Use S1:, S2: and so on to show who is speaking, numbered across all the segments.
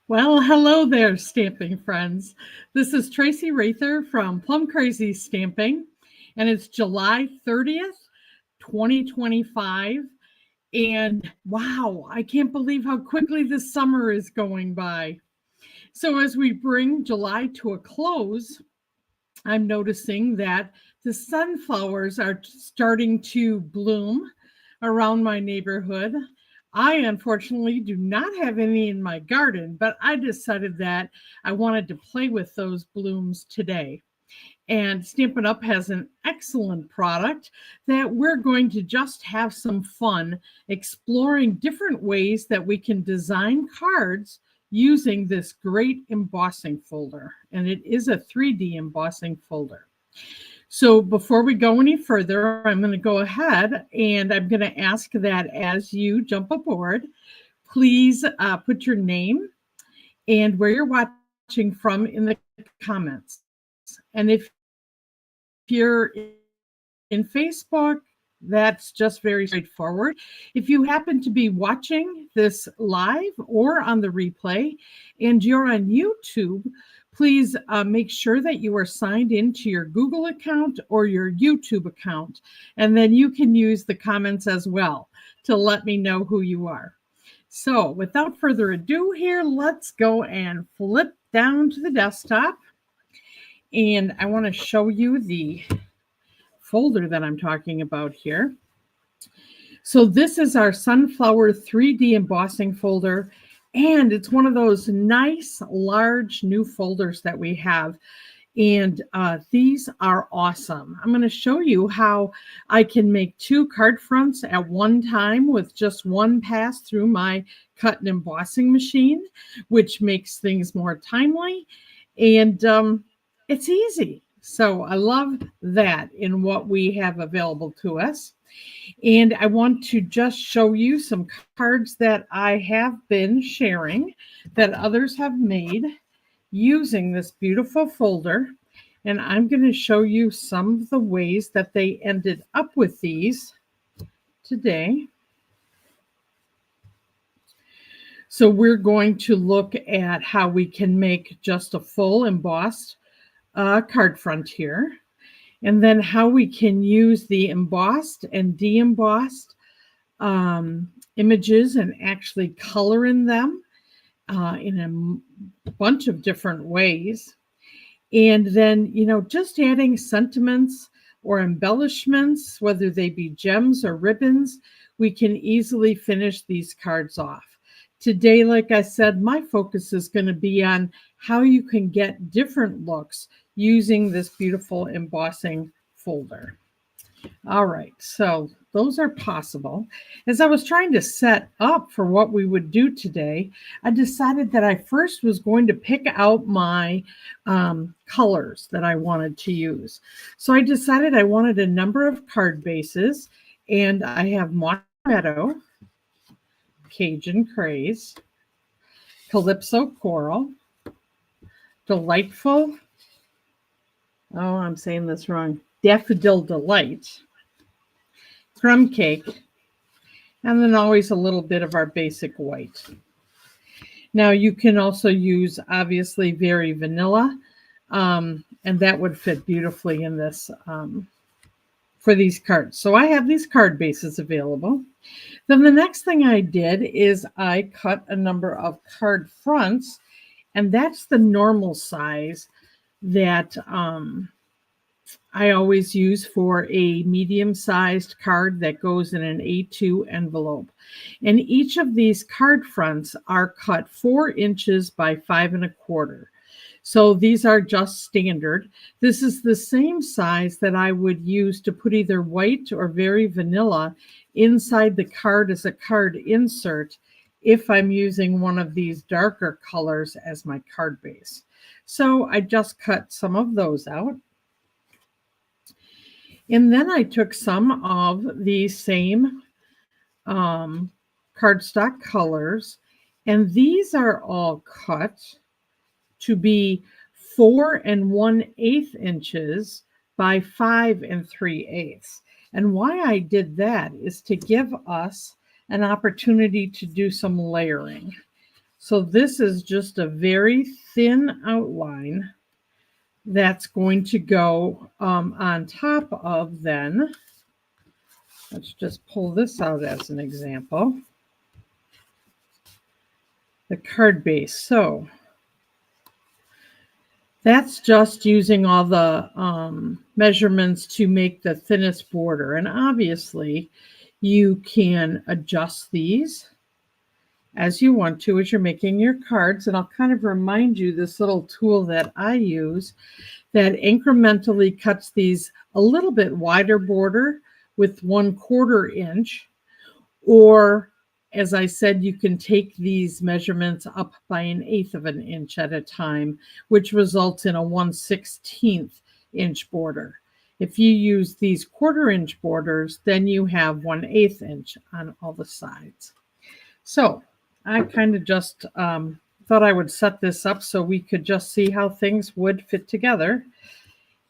S1: Well, hello there, stamping friends. This is Traci Raether from Plum Crazy Stamping, and it's July 30th, 2025. And wow, I can't believe how quickly this summer is going by. So, as we bring July to a close, I'm noticing that the sunflowers are starting to bloom around my neighborhood. I unfortunately do not have any in my garden, but I decided that I wanted to play with those blooms today. And Stampin' Up! Has an excellent product that we're going to just have some fun exploring different ways that we can design cards using this great embossing folder. And it is a 3D embossing folder. So before we go any further, I'm going to go ahead and I'm going to ask that as you jump aboard, please put your name and where you're watching from in the comments. And if you're in Facebook, that's just very straightforward. If you happen to be watching this live or on the replay and you're on YouTube, please make sure that you are signed into your Google account or your YouTube account. And then you can use the comments as well to let me know who you are. So without further ado here, let's go and flip down to the desktop. And I want to show you the folder that I'm talking about here. So this is our Sunflower 3D embossing folder, and it's one of those nice large new folders that we have. And these are awesome. I'm going to show you how I can make 2 card fronts at one time with just one pass through my cut and embossing machine, which makes things more timely. And it's easy. So I love that in what we have available to us. And I want to just show you some cards that I have been sharing that others have made using this beautiful folder. And I'm going to show you some of the ways that they ended up with these today. So we're going to look at how we can make just a full embossed card front here, and then how we can use the embossed and de-embossed images and actually color in them in a bunch of different ways. And then, just adding sentiments or embellishments, whether they be gems or ribbons, we can easily finish these cards off. Today, like I said, my focus is going to be on how you can get different looks using this beautiful embossing folder. All right, so those are possible. As I was trying to set up for what we would do today, I decided that I first was going to pick out my colors that I wanted to use. So I decided I wanted a number of card bases, and I have Moss Meadow, Cajun Craze, Calypso Coral, Delightful, oh, I'm saying this wrong, Daffodil Delight, Crumb Cake, and then always a little bit of our basic white. Now you can also use, obviously, Very Vanilla, and that would fit beautifully in this for these cards. So I have these card bases available. Then the next thing I did is I cut a number of card fronts, and that's the normal size that I always use for a medium-sized card that goes in an A2 envelope. And each of these card fronts are cut 4 inches by 5 1/4. So these are just standard. This is the same size that I would use to put either white or Very Vanilla inside the card as a card insert if I'm using one of these darker colors as my card base. So I just cut some of those out. And then I took some of the same cardstock colors, and these are all cut to be 4 1/8 inches by 5 3/8. And why I did that is to give us an opportunity to do some layering. So this is just a very thin outline that's going to go on top of then. Let's just pull this out as an example. The card base. So that's just using all the measurements to make the thinnest border. And obviously, you can adjust these as you want to as you're making your cards. And I'll kind of remind you this little tool that I use that incrementally cuts these a little bit wider border with 1/4 inch. Or, as I said, you can take these measurements up by 1/8 of an inch at a time, which results in a 1/16 inch border. If you use these 1/4 inch borders, then you have 1/8 inch on all the sides. So I kind of just thought I would set this up so we could just see how things would fit together.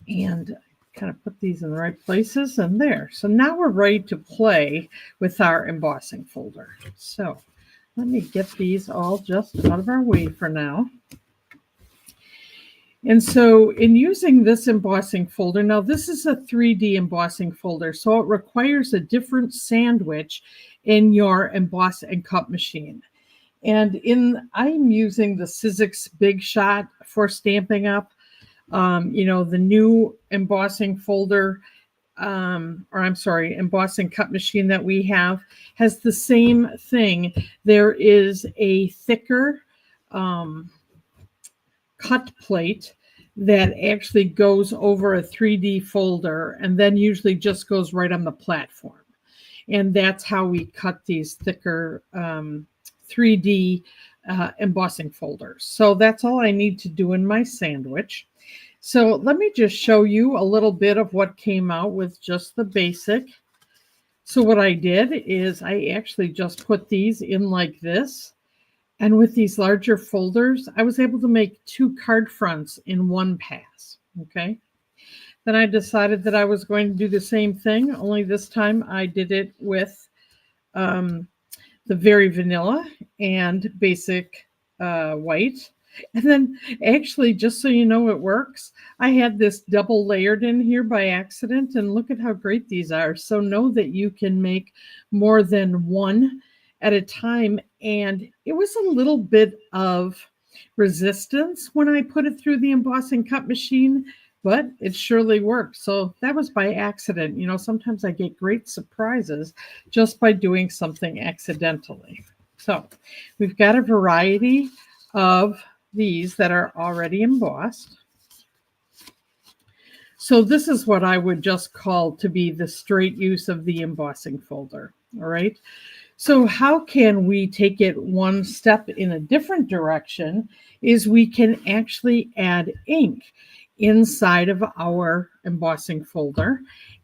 S1: And kind of put these in the right places and there. So now we're ready to play with our embossing folder. So let me get these all just out of our way for now. And so in using this embossing folder, now this is a 3D embossing folder, so it requires a different sandwich in your emboss and cut machine. And I'm using the Sizzix Big Shot for Stampin' Up. The new embossing folder, embossing cut machine that we have has the same thing. There is a thicker cut plate that actually goes over a 3D folder and then usually just goes right on the platform. And that's how we cut these thicker 3D embossing folders. So that's all I need to do in my sandwich. So let me just show you a little bit of what came out with just the basic. So what I did is I actually just put these in like this. And with these larger folders, I was able to make 2 card fronts in one pass. Okay. Then I decided that I was going to do the same thing, only this time I did it with the very vanilla and basic white. And then actually, just so you know it works, I had this double layered in here by accident, and look at how great these are. So know that you can make more than one at a time. And it was a little bit of resistance when I put it through the embossing cut machine, but it surely worked. So that was by accident. Sometimes I get great surprises just by doing something accidentally. So we've got a variety of these that are already embossed. So this is what I would just call to be the straight use of the embossing folder. All right. So how can we take it one step in a different direction is we can actually add ink inside of our embossing folder,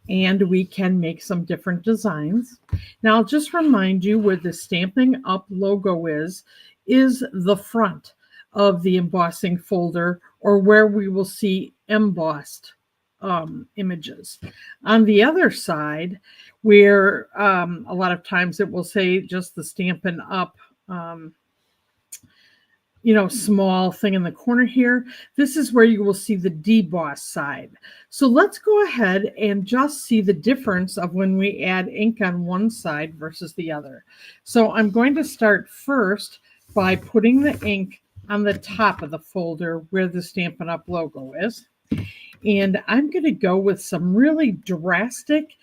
S1: and we can make some different designs. Now I'll just remind you where the Stampin' Up logo is the front of the embossing folder, or where we will see embossed images. On the other side, where a lot of times it will say just the Stampin' Up small thing in the corner here, this is where you will see the deboss side. So let's go ahead and just see the difference of when we add ink on one side versus the other. So I'm going to start first by putting the ink on the top of the folder where the Stampin' Up logo is. And I'm going to go with some really drastic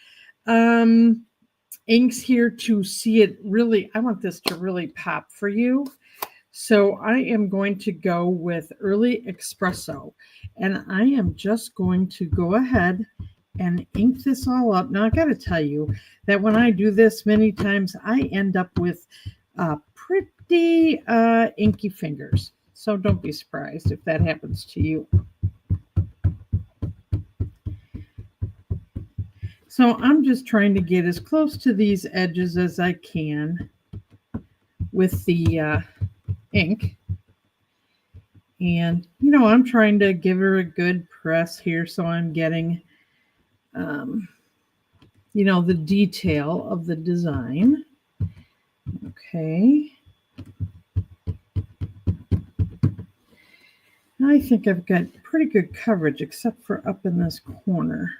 S1: inks here to see it really, I want this to really pop for you. So I am going to go with Early Espresso, and I am just going to go ahead and ink this all up. Now I got to tell you that when I do this many times, I end up with pretty inky fingers. So don't be surprised if that happens to you. So I'm just trying to get as close to these edges as I can with the ink. And, I'm trying to give her a good press here so I'm getting, the detail of the design. Okay. I think I've got pretty good coverage except for up in this corner.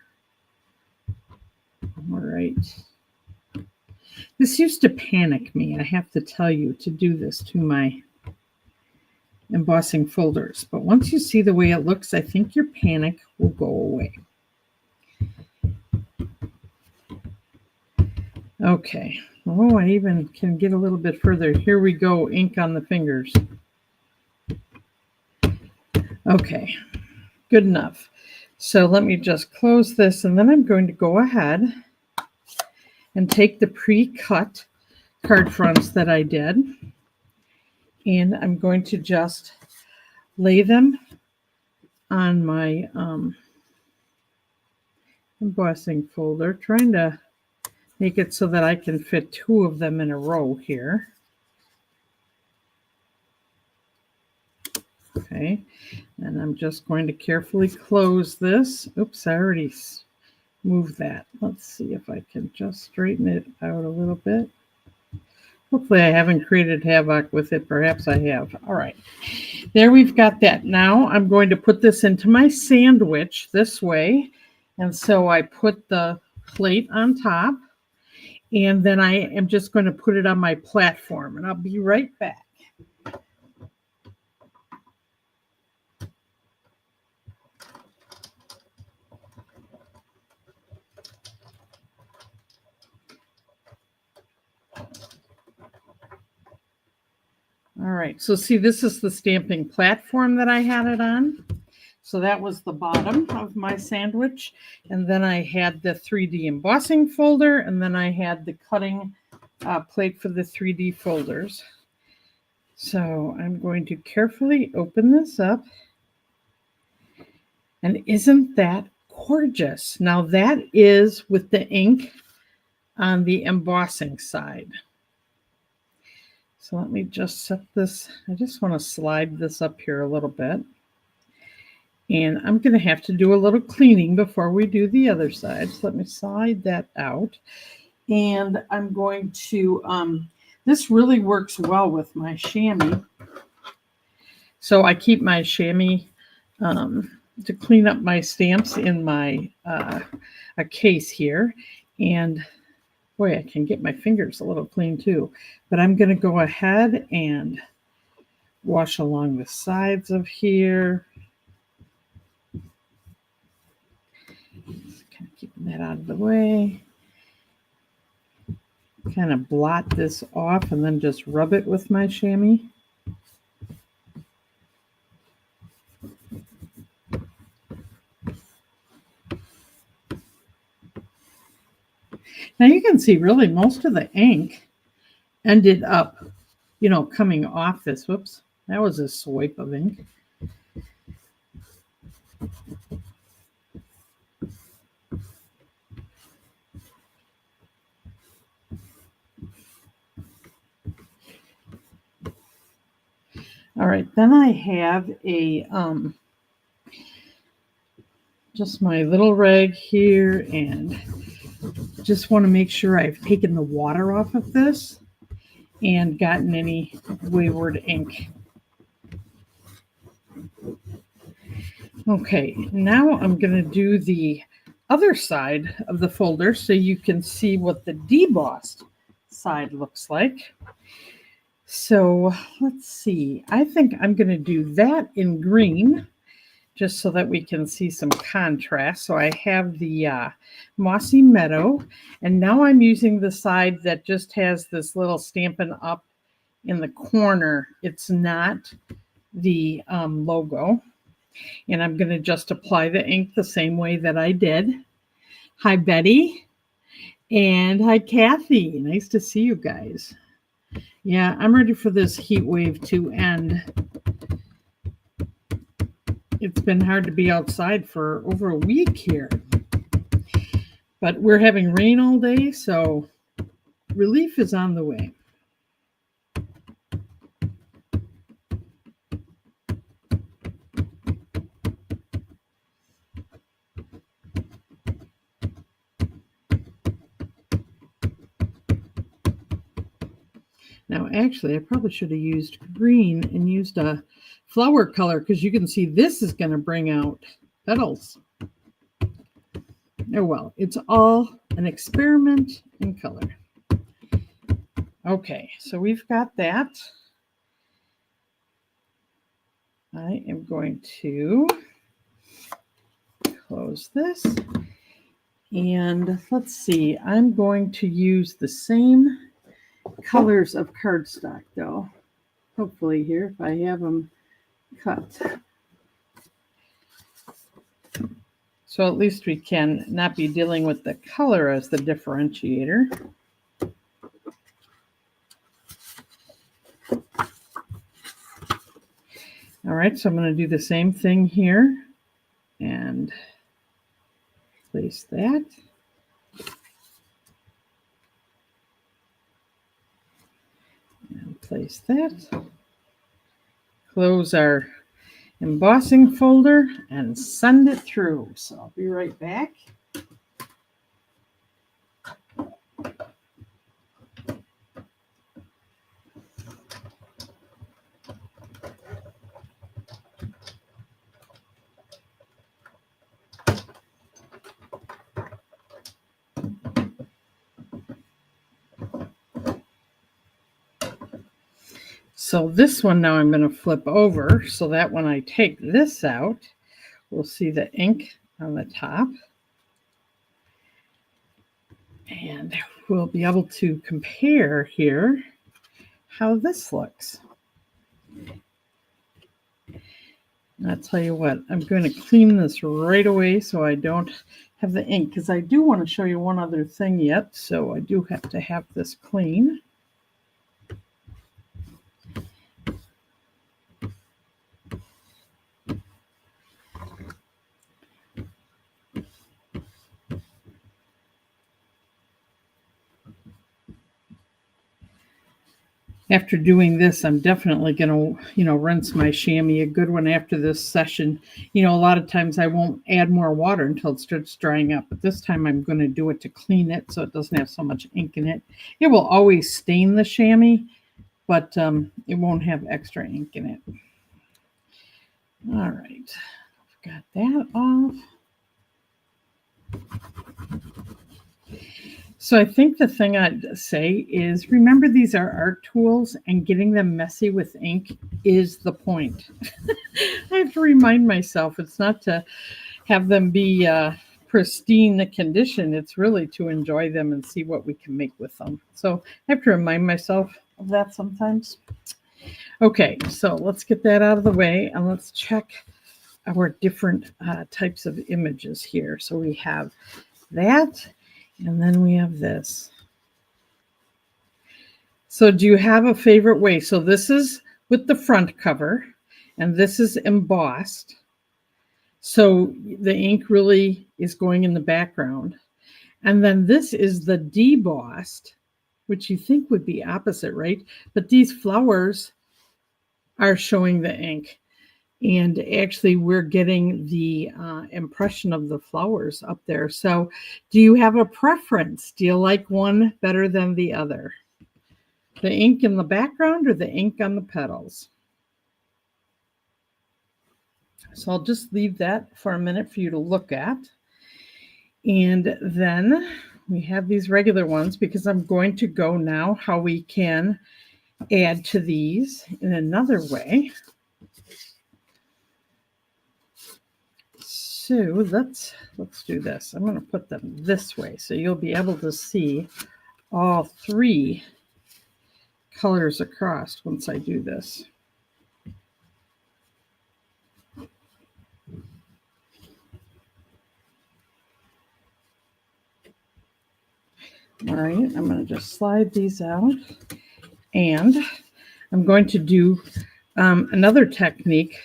S1: All right. This used to panic me, I have to tell you, to do this to my embossing folders. But once you see the way it looks, I think your panic will go away. Okay. Oh, I even can get a little bit further. Here we go, ink on the fingers. Okay, good enough. So let me just close this, and then I'm going to go ahead and take the pre-cut card fronts that I did, and I'm going to just lay them on my embossing folder, trying to make it so that I can fit 2 of them in a row here. Okay, and I'm just going to carefully close this. Oops, I already moved that. Let's see if I can just straighten it out a little bit. Hopefully I haven't created havoc with it. Perhaps I have. All right, there we've got that. Now I'm going to put this into my sandwich this way. And so I put the plate on top, and then I am just going to put it on my platform, and I'll be right back. All right, so see, this is the stamping platform that I had it on. So that was the bottom of my sandwich. And then I had the 3D embossing folder, and then I had the cutting plate for the 3D folders. So I'm going to carefully open this up. And isn't that gorgeous? Now that is with the ink on the embossing side. So let me just set this. I just want to slide this up here a little bit. And I'm going to have to do a little cleaning before we do the other side. So let me slide that out. And I'm going to, this really works well with my chamois. So I keep my chamois to clean up my stamps in my a case here. And boy, I can get my fingers a little clean too. But I'm going to go ahead and wash along the sides of here. Kind of keeping that out of the way. Kind of blot this off and then just rub it with my chamois. Now you can see really most of the ink ended up, coming off this. Whoops, that was a swipe of ink. All right, then I have a just my little rag here, and just want to make sure I've taken the water off of this and gotten any wayward ink. Okay, now I'm going to do the other side of the folder so you can see what the debossed side looks like. So let's see. I think I'm going to do that in green just so that we can see some contrast. So I have the Mossy Meadow, and now I'm using the side that just has this little Stampin' Up in the corner. It's not the logo. And I'm going to just apply the ink the same way that I did. Hi, Betty. And hi, Kathy. Nice to see you guys. Yeah, I'm ready for this heat wave to end. It's been hard to be outside for over a week here. But we're having rain all day, so relief is on the way. Now, actually, I probably should have used green and used a flower color because you can see this is going to bring out petals. Oh, well, it's all an experiment in color. Okay, so we've got that. I am going to close this. And let's see, I'm going to use the same colors of cardstock, though. Hopefully here, if I have them cut. So at least we can not be dealing with the color as the differentiator. All right, so I'm going to do the same thing here and place that. And place that. Close our embossing folder and send it through. So I'll be right back. So this one now I'm going to flip over so that when I take this out, we'll see the ink on the top. And we'll be able to compare here how this looks. And I'll tell you what, I'm going to clean this right away so I don't have the ink, because I do want to show you one other thing yet, so I do have to have this clean. After doing this, I'm definitely going to, rinse my chamois a good one after this session. A lot of times I won't add more water until it starts drying up, but this time I'm going to do it to clean it so it doesn't have so much ink in it. It will always stain the chamois, but it won't have extra ink in it. All right, got that off. So I think the thing I'd say is, remember, these are art tools, and getting them messy with ink is the point. I have to remind myself it's not to have them be pristine condition. It's really to enjoy them and see what we can make with them. So I have to remind myself of that sometimes. Okay, so let's get that out of the way and let's check our different types of images here. So we have that. And then we have this. So do you have a favorite way? So this is with the front cover, and this is embossed. So the ink really is going in the background. And then this is the debossed, which you think would be opposite, right? But these flowers are showing the ink. And actually, we're getting the impression of the flowers up there. So do you have a preference? Do you like one better than the other? The ink in the background or the ink on the petals? So I'll just leave that for a minute for you to look at. And then we have these regular ones, because I'm going to go now how we can add to these in another way. So let's do this. I'm going to put them this way so you'll be able to see all three colors across once I do this. All right, I'm going to just slide these out, and I'm going to do another technique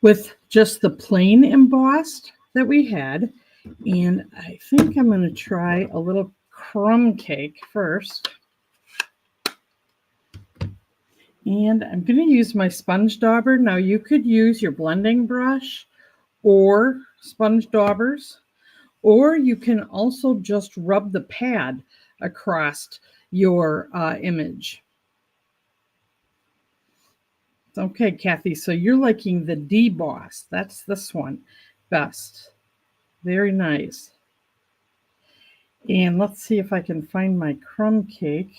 S1: with just the plain embossed that we had. And I think I'm going to try a little crumb cake first. And I'm going to use my sponge dauber. Now you could use your blending brush or sponge daubers, or you can also just rub the pad across your image. Okay, Kathy, so you're liking the deboss. That's this one best. Very nice. And let's see if I can find my crumb cake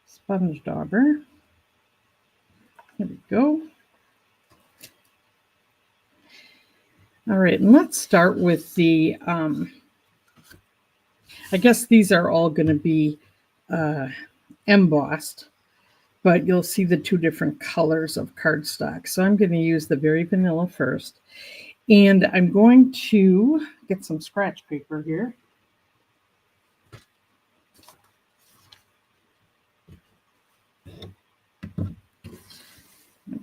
S1: sponge dauber. Here we go. All right, and let's start with the, I guess these are all going to be embossed, but you'll see the two different colors of cardstock. So I'm going to use the very vanilla first. And I'm going to get some scratch paper here.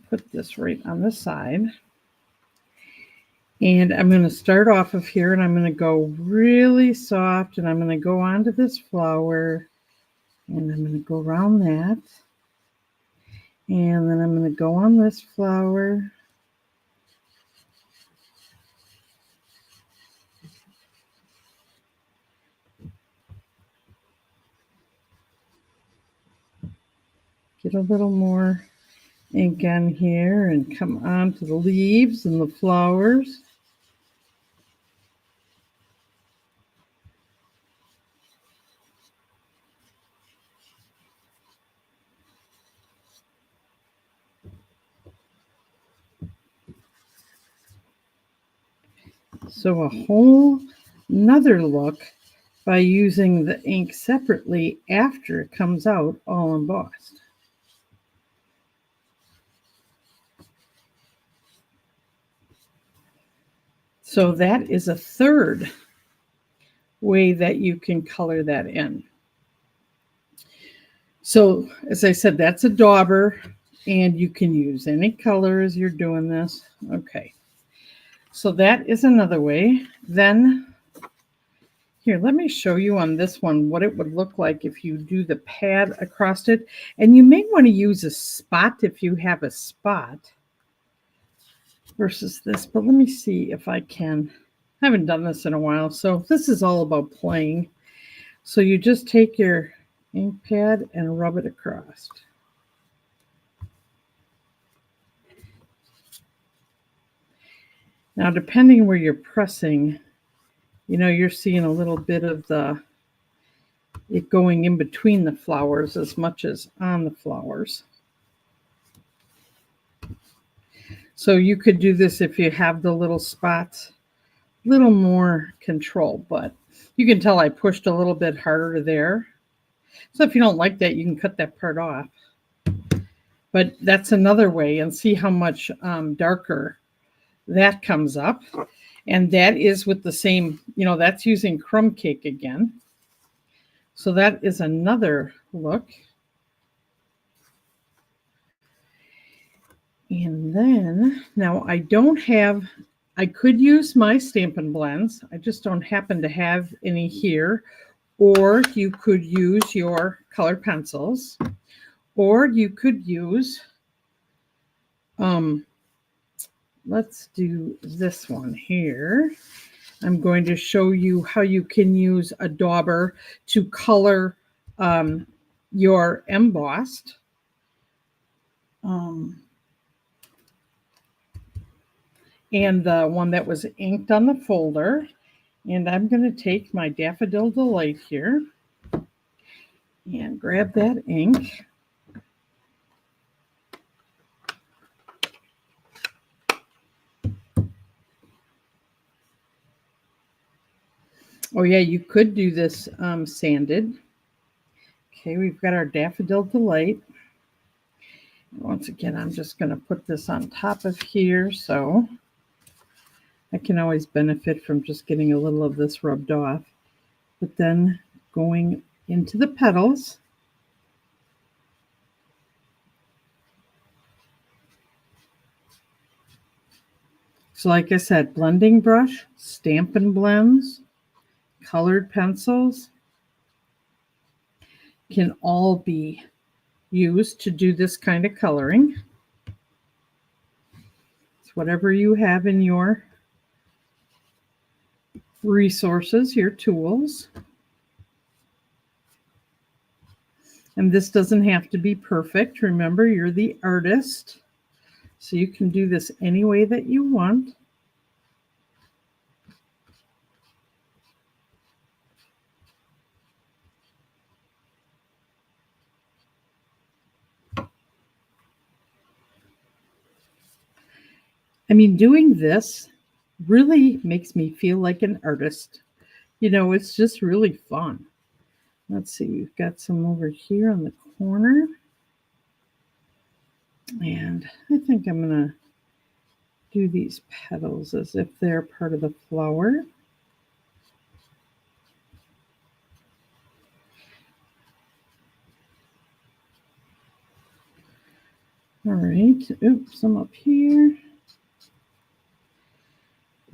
S1: Put this right on the side. And I'm going to start off of here, and I'm going to go really soft, and I'm going to go onto this flower, and I'm going to go around that. And then I'm going to go on this flower. Get a little more ink on here and come on to the leaves and the flowers. So a whole another look by using the ink separately after it comes out all embossed. So that is a third way that you can color that in. So as I said, that's a dauber, and you can use any color as you're doing this. Okay. So that is another way. Then here, let me show you on this one what it would look like if you do the pad across it. And you may want to use a spot if you have a spot versus this, but let me see if I can. I haven't done this in a while, so this is all about playing. So you just take your ink pad and rub it across. Now, depending where you're pressing, you know, you're seeing a little bit of it going in between the flowers as much as on the flowers. So you could do this if you have the little spots, a little more control, but you can tell I pushed a little bit harder there. So if you don't like that, you can cut that part off. But that's another way, and see how much darker that comes up. And that is with the same, you know, that's using crumb cake again. So that is another look. And then, now I don't have, I could use my Stampin' Blends. I just don't happen to have any here. Or you could use your colored pencils. Or you could use, let's do this one here. I'm going to show you how you can use a dauber to color your embossed. And the one that was inked on the folder. And I'm going to take my Daffodil Delight here and grab that ink. Oh yeah, you could do this sanded. Okay, we've got our Daffodil Delight. Once again, I'm just going to put this on top of here, so I can always benefit from just getting a little of this rubbed off. But then going into the petals. So like I said, blending brush, Stampin' Blends, colored pencils can all be used to do this kind of coloring. It's whatever you have in your resources, your tools. And this doesn't have to be perfect. Remember, you're the artist, so you can do this any way that you want. I mean, doing this really makes me feel like an artist. You know, it's just really fun. Let's see, we've got some over here on the corner. And I think I'm going to do these petals as if they're part of the flower. All right, oops, I'm up here.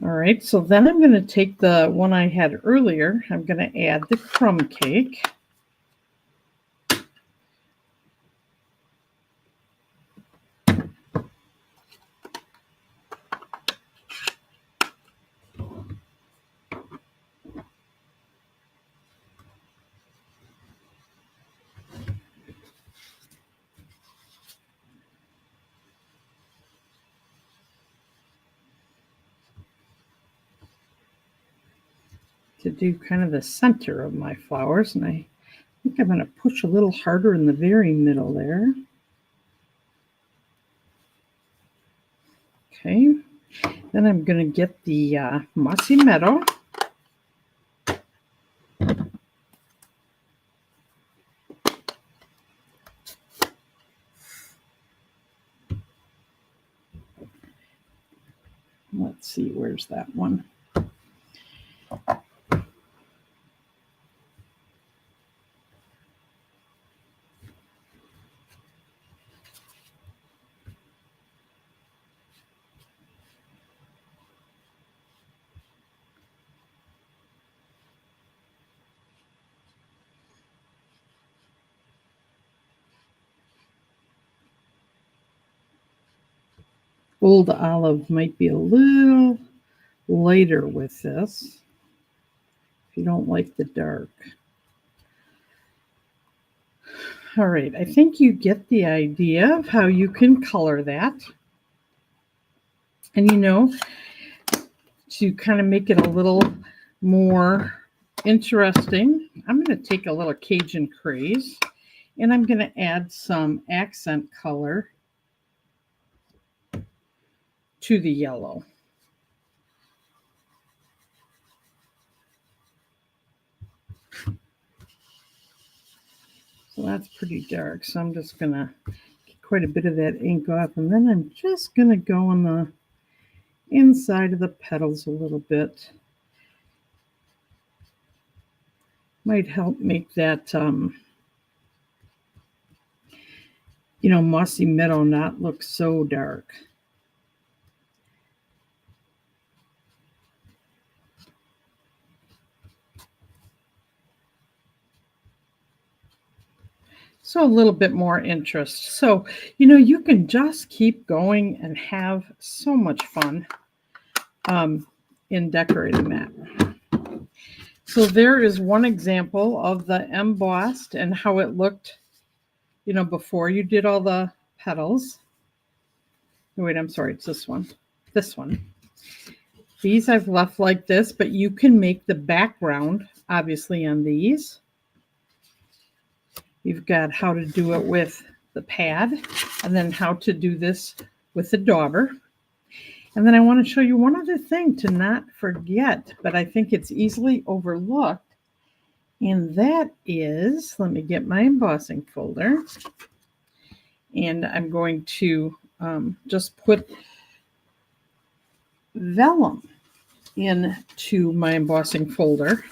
S1: All right, so then I'm going to take the one I had earlier. I'm going to add the crumb cake. To do kind of the center of my flowers, and I think I'm going to push a little harder in the very middle there. Okay, then I'm going to get the mossy meadow. Let's see, where's that one? Old olive might be a little lighter with this if you don't like the dark. All right, I think you get the idea of how you can color that. And you know, to kind of make it a little more interesting, I'm going to take a little Cajun craze and I'm going to add some accent color to the yellow. So that's pretty dark. So I'm just going to get quite a bit of that ink off. And then I'm just going to go on the inside of the petals a little bit. Might help make that, you know, mossy meadow not look so dark. So a little bit more interest. So, you know, you can just keep going and have so much fun in decorating that. So there is one example of the embossed and how it looked, you know, before you did all the petals. Oh, wait, I'm sorry, it's this one. This one. These I've left like this, but you can make the background, obviously, on these. You've got how to do it with the pad, and then how to do this with the dauber. And then I want to show you one other thing to not forget, but I think it's easily overlooked. And that is, let me get my embossing folder. And I'm going to just put vellum into my embossing folder.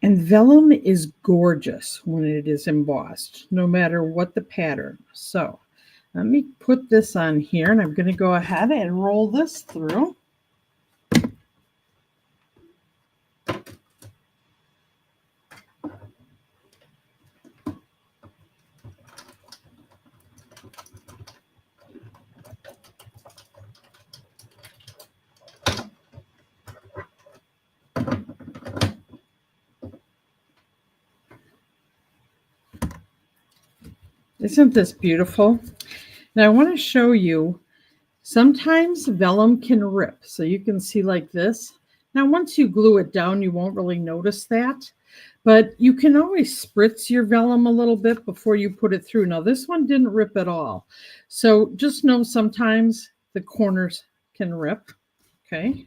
S1: And vellum is gorgeous when it is embossed, no matter what the pattern. So let me put this on here, and I'm going to go ahead and roll this through. Isn't this beautiful? Now I want to show you, sometimes vellum can rip. So you can see like this. Now once you glue it down, you won't really notice that. But you can always spritz your vellum a little bit before you put it through. Now this one didn't rip at all. So just know sometimes the corners can rip. Okay.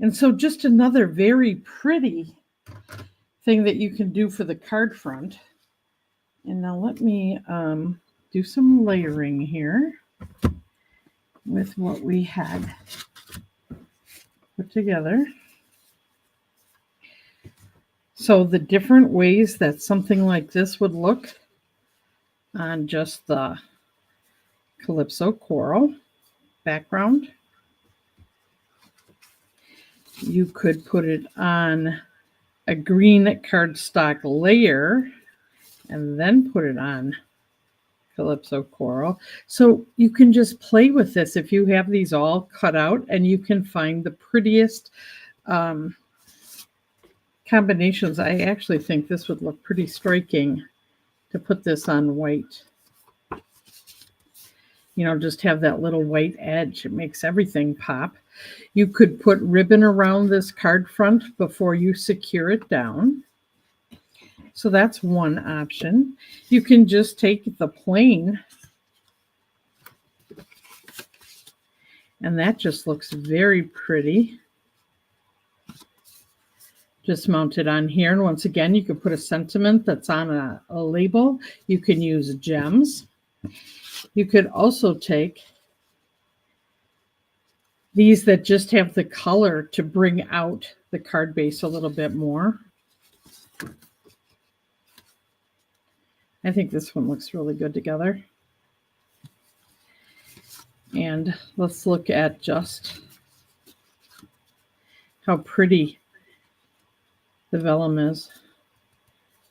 S1: And so just another very pretty thing that you can do for the card front. And now let me do some layering here with what we had put together. So the different ways that something like this would look on just the Calypso coral background. You could put it on a green cardstock layer and then put it on Calypso coral. So you can just play with this if you have these all cut out, and you can find the prettiest combinations. I actually think this would look pretty striking to put this on white. You know, just have that little white edge. It makes everything pop. You could put ribbon around this card front before you secure it down. So that's one option. You can just take the plain, and that just looks very pretty. Just mount it on here. And once again, you could put a sentiment that's on a label. You can use gems. You could also take these that just have the color to bring out the card base a little bit more. I think this one looks really good together. And let's look at just how pretty the vellum is.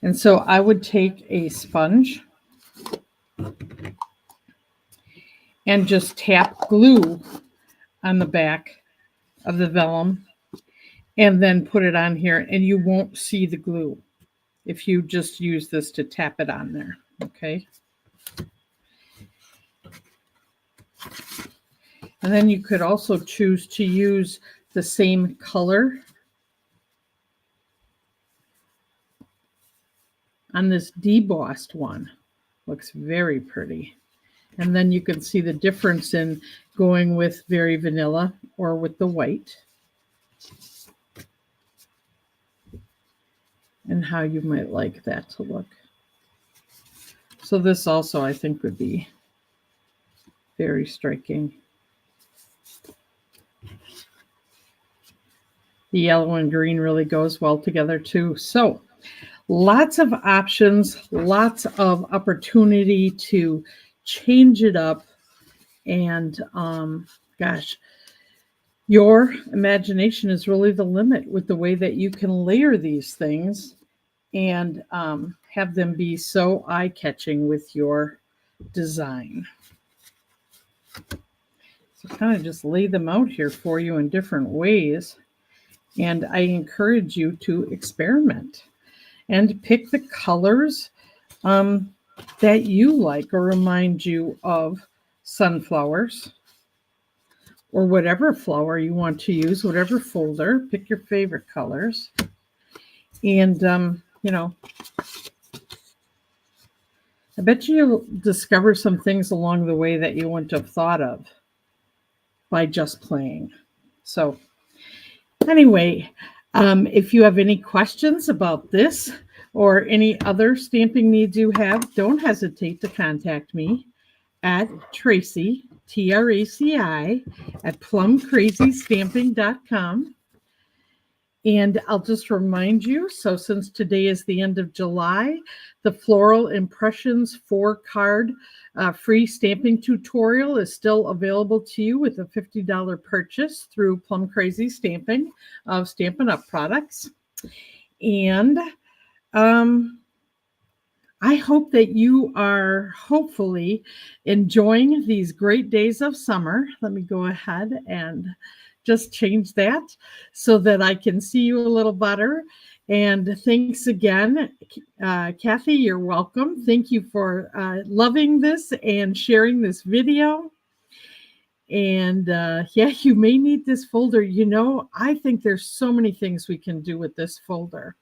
S1: And so I would take a sponge and just tap glue on the back of the vellum and then put it on here, and you won't see the glue if you just use this to tap it on there. Okay. And then you could also choose to use the same color on this debossed one. Looks very pretty. And then you can see the difference in going with very vanilla or with the white, and how you might like that to look. So this also, I think, would be very striking. The yellow and green really goes well together too. So lots of options, lots of opportunity to change it up. And gosh, your imagination is really the limit with the way that you can layer these things and have them be so eye-catching with your design. So kind of just lay them out here for you in different ways. And I encourage you to experiment and pick the colors that you like or remind you of sunflowers or whatever flower you want to use, whatever folder. Pick your favorite colors. And, you know, I bet you'll discover some things along the way that you wouldn't have thought of by just playing. So anyway, if you have any questions about this or any other stamping needs you have, don't hesitate to contact me at Traci, Traci, at plumcrazystamping.com. And I'll just remind you, so since today is the end of July, the Floral Impressions 4-card free stamping tutorial is still available to you with a $50 purchase through Plum Crazy Stamping of Stampin' Up! Products. And I hope that you are hopefully enjoying these great days of summer. Let me go ahead and just change that so that I can see you a little better. And thanks again, Kathy. You're welcome. Thank you for loving this and sharing this video. And yeah, you may need this folder. You know, I think there's so many things we can do with this folder.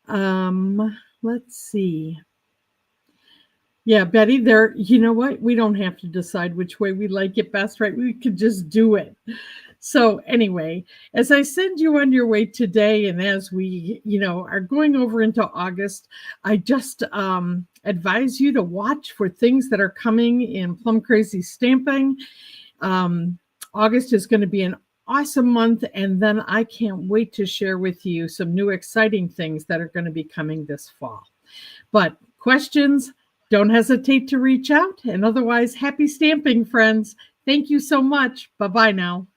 S1: Let's see. Yeah, Betty, you know what? We don't have to decide which way we like it best, right? We could just do it. So anyway, as I send you on your way today, and as we, are going over into August, I just advise you to watch for things that are coming in Plum Crazy Stamping. August is going to be an awesome month, and then I can't wait to share with you some new exciting things that are going to be coming this fall. But questions, don't hesitate to reach out, and otherwise, happy stamping, friends. Thank you so much. Bye-bye now.